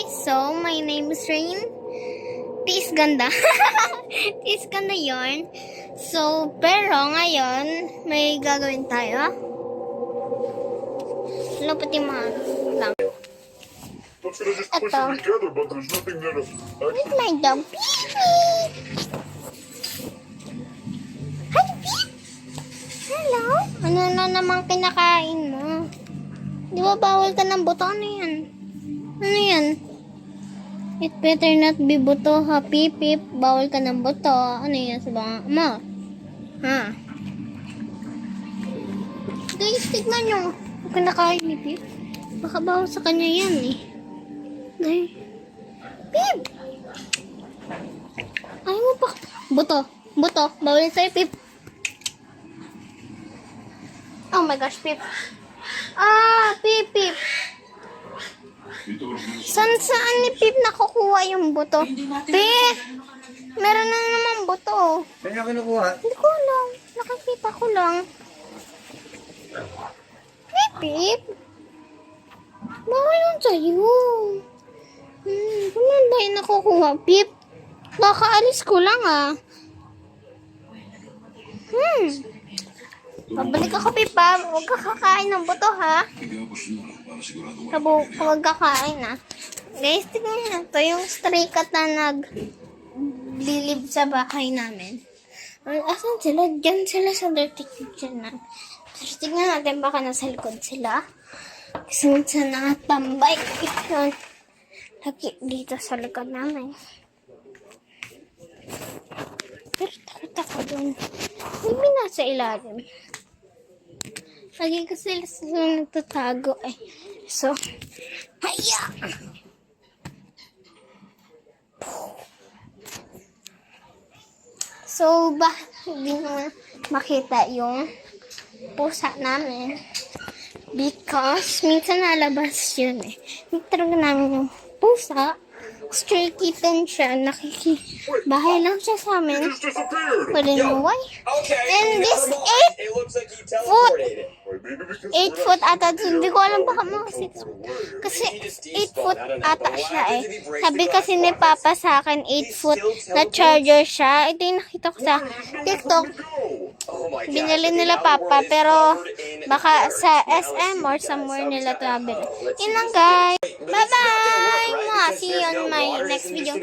So, my name is Rain. Tiis ganda. Tiis ganda yon. So, pero ngayon, may gagawin tayo. Lupit yung mga lang. Ito. Where's my dog? Hi, Pete! Hello? Ano na naman kinakain mo? Di ba bawal ka ng buto? Ano yan? Ano yan? It better not be buto, ha? Pip, pip. Bawal ka ng buto. Ano yan sa banga mo? Ha? Guys, tignan nyo. Huwag kinakain ni Pip. Baka bawal sa kanya yan eh. Ay. Pip! Ayaw mo pa. Buto. Buto. Bawal yan sa'yo, Pip. Oh my gosh, Pip. Pip, Pip. Saan ni Pip nakukuha yung buto? Pip! Meron na naman buto. Saan niya kinukuha? Hindi ko alam. Nakikita ko lang. Pip, Pip. Bawal yun sa'yo. Kailan ba yung nakukuha, Pip? Baka alis ko lang, Pabalik ako, Pip, Huwag ka kakain ng buto, ha? Huwag kakain, Guys, tignan nyo ito. Yung stray cat na naglilib sa bahay namin. Asan sila? Diyan sila sa dirty kitchen na. Tapos tignan natin baka nasa likod sila. Kasi minsan nakatambay. Yun. Lagi dito sa likod namin. Pero takot ako dun. May nasa ilalim. Lagi kasi sila nagtatago eh. So, haya! So, hindi mo makita yung pusa namin. Because, minsan nalabas yun eh. Hindi talaga namin yung pusa. Stray kitten siya. Bahay lang siya sa amin. Pwede mo why? And this 8 foot ata. Hindi ko alam baka mga 6 foot. Kasi 8 foot ata siya eh. Sabi kasi ni Papa sa akin 8 foot na charger siya. Ito yung nakita ko sa TikTok. Binili nila Papa pero baka sa SM or somewhere nila travel. Yun lang guys. Bye bye! See you on my next video.